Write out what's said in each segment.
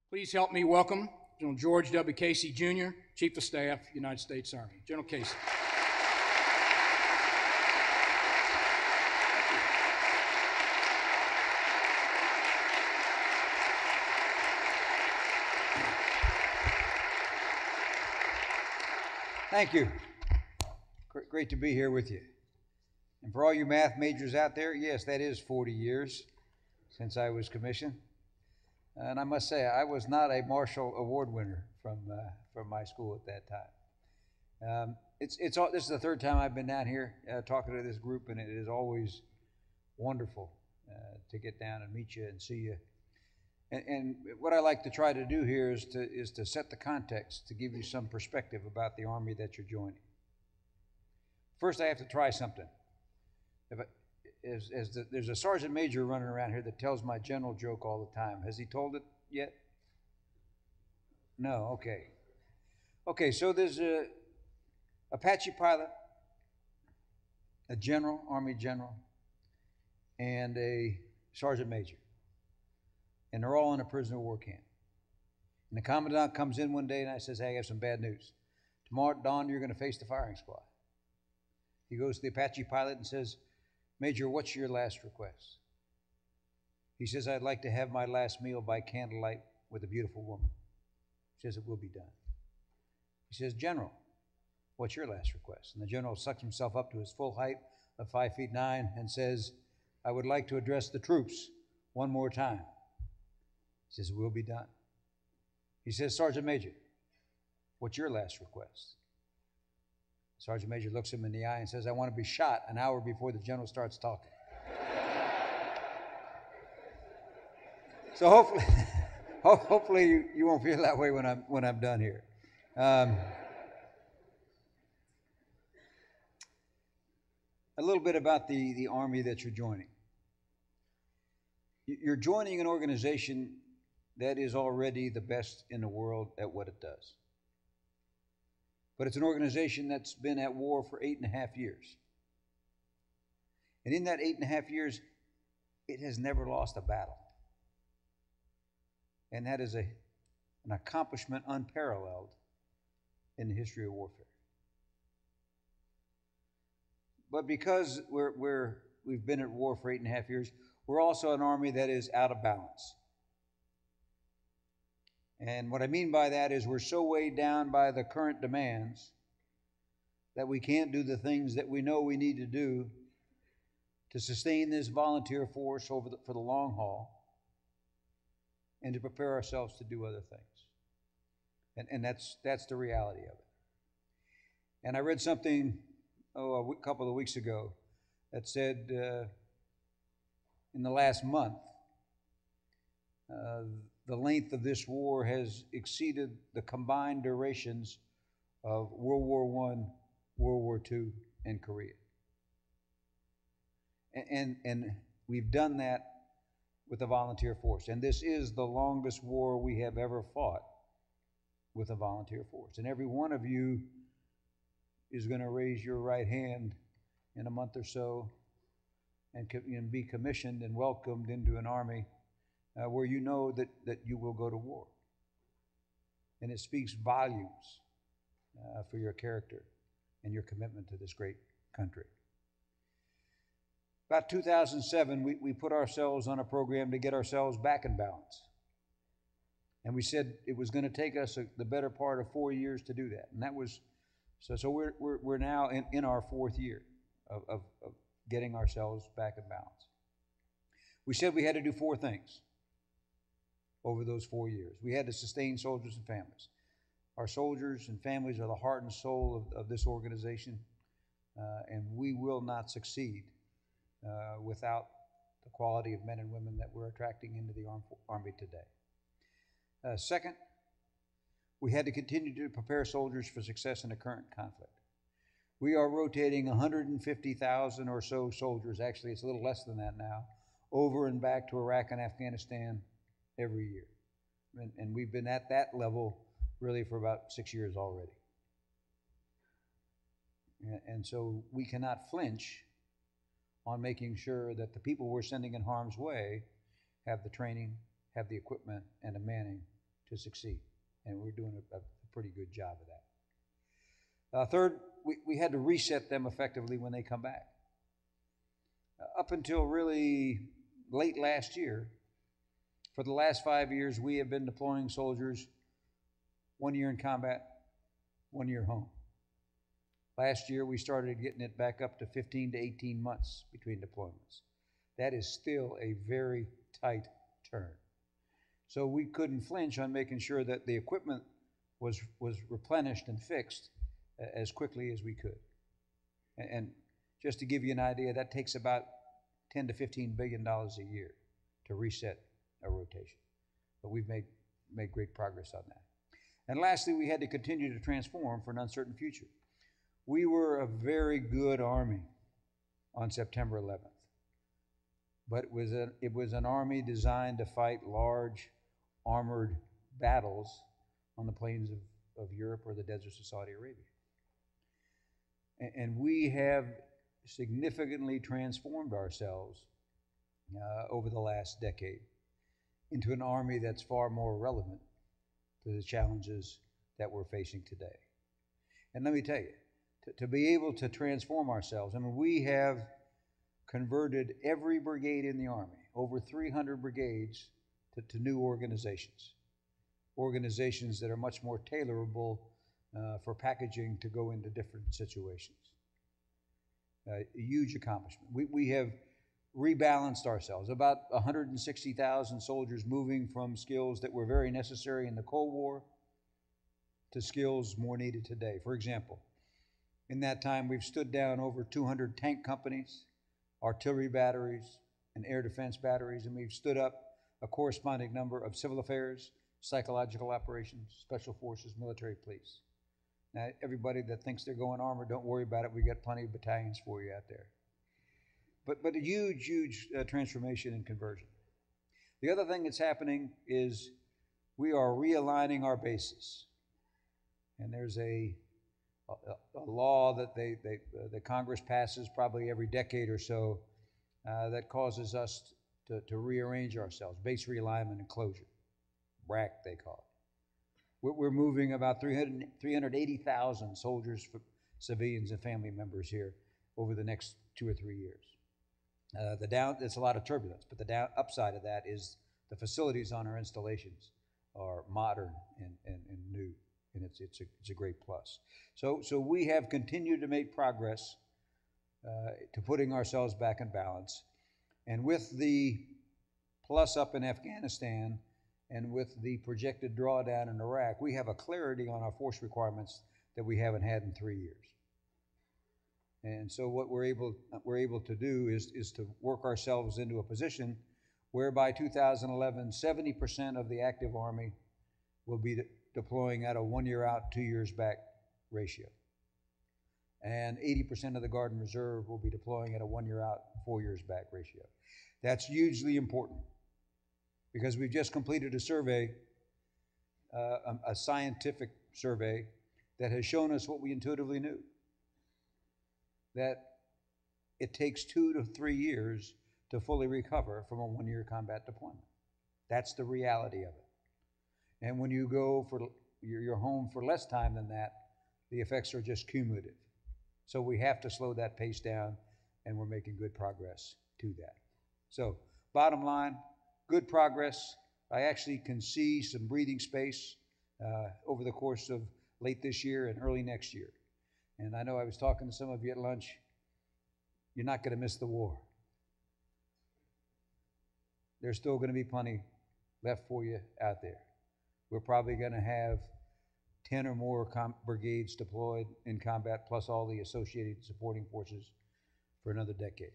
Please help me welcome General George W. Casey, Jr., Chief of Staff, United States Army. General Casey. Thank you. Great to be here with you. And for all you math majors out there, yes, that is 40 years since I was commissioned. And I must say, I was not a Marshall Award winner from my school at that time. This is the third time I've been down here talking to this group, and it is always wonderful to get down and meet you and see you. And what I like to try to do here is to set the context, to give you some perspective about the Army that you're joining. First, I have to try something. There's a sergeant major running around here that tells my general joke all the time. Has he told it yet? No, okay. Okay, so there's a Apache pilot, a general, Army general, and a sergeant major. And they're all in a prisoner of war camp. And the commandant comes in one day and I says, hey, I have some bad news. Tomorrow at dawn, you're going to face the firing squad. He goes to the Apache pilot and says, Major, what's your last request? He says, I'd like to have my last meal by candlelight with a beautiful woman. He says, it will be done. He says, General, what's your last request? And the general sucks himself up to his full height of 5'9" and says, I would like to address the troops one more time. He says, it will be done. He says, Sergeant Major, what's your last request? Sergeant Major looks him in the eye and says, I want to be shot an hour before the general starts talking. So hopefully you won't feel that way when I'm done here. A little bit about the Army that you're joining. You're joining an organization that is already the best in the world at what it does. But it's an organization that's been at war for 8.5 years. And in that 8.5 years, it has never lost a battle. And that is an accomplishment unparalleled in the history of warfare. But because we've been at war for 8.5 years, we're also an army that is out of balance. And what I mean by that is we're so weighed down by the current demands that we can't do the things that we know we need to do to sustain this volunteer force for the long haul and to prepare ourselves to do other things. And that's the reality of it. And I read something a couple of weeks ago that said in the last month, the length of this war has exceeded the combined durations of World War I, World War II, and Korea. And we've done that with a volunteer force. And this is the longest war we have ever fought with a volunteer force. And every one of you is going to raise your right hand in a month or so and be commissioned and welcomed into an army where you know that you will go to war. And it speaks volumes for your character and your commitment to this great country. About 2007, we put ourselves on a program to get ourselves back in balance. And we said it was going to take us the better part of 4 years to do that. And that was, so we're now in our fourth year of getting ourselves back in balance. We said we had to do 4 things over those 4 years. We had to sustain soldiers and families. Our soldiers and families are the heart and soul of this organization, and we will not succeed without the quality of men and women that we're attracting into the Army today. Second, we had to continue to prepare soldiers for success in the current conflict. We are rotating 150,000 or so soldiers, actually it's a little less than that now, over and back to Iraq and Afghanistan every year. And we've been at that level really for about 6 years already. And so we cannot flinch on making sure that the people we're sending in harm's way have the training, have the equipment, and the manning to succeed, and we're doing a pretty good job of that. Third, we had to reset them effectively when they come back. Up until really late last year, for the last 5 years, we have been deploying soldiers 1 year in combat, 1 year home. Last year, we started getting it back up to 15 to 18 months between deployments. That is still a very tight turn. So we couldn't flinch on making sure that the equipment was replenished and fixed as quickly as we could. And just to give you an idea, that takes about $10 to $15 billion a year to reset a rotation. But we've made great progress on that. And lastly, we had to continue to transform for an uncertain future. We were a very good Army on September 11th, but it was an Army designed to fight large armored battles on the plains of Europe or the deserts of Saudi Arabia. And we have significantly transformed ourselves over the last decade into an Army that's far more relevant to the challenges that we're facing today. And let me tell you, to be able to transform ourselves, I mean, we have converted every brigade in the Army, over 300 brigades, to new organizations that are much more tailorable for packaging to go into different situations. A huge accomplishment. We have rebalanced ourselves, about 160,000 soldiers moving from skills that were very necessary in the Cold War to skills more needed today. For example, in that time, we've stood down over 200 tank companies, artillery batteries, and air defense batteries, and we've stood up a corresponding number of civil affairs, psychological operations, special forces, military police. Now, everybody that thinks they're going armored, don't worry about it. We got plenty of battalions for you out there. But a huge transformation and conversion. The other thing that's happening is we are realigning our bases. And there's a law that the Congress passes probably every decade or so that causes us to rearrange ourselves, base realignment and closure, BRAC they call it. We're moving about 380,000 soldiers, civilians, and family members here over the next 2 or 3 years. It's a lot of turbulence, but the upside of that is the facilities on our installations are modern and new, and it's a great plus. So we have continued to make progress to putting ourselves back in balance, and with the plus up in Afghanistan and with the projected drawdown in Iraq, we have a clarity on our force requirements that we haven't had in 3 years. And so what we're able to do is to work ourselves into a position where by 2011, 70% of the active Army will be deploying at a 1 year out, 2 years back ratio. And 80% of the Guard and Reserve will be deploying at a 1 year out, 4 years back ratio. That's hugely important because we've just completed a survey, a scientific survey that has shown us what we intuitively knew, that it takes 2 to 3 years to fully recover from a 1 year combat deployment. That's the reality of it. And when you go for you're home for less time than that, the effects are just cumulative. So we have to slow that pace down, and we're making good progress to that. So bottom line, good progress. I actually can see some breathing space over the course of late this year and early next year. And I know I was talking to some of you at lunch. You're not going to miss the war. There's still going to be plenty left for you out there. We're probably going to have 10 or more brigades deployed in combat, plus all the associated supporting forces for another decade.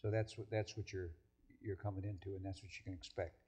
So that's what you're coming into, and that's what you can expect.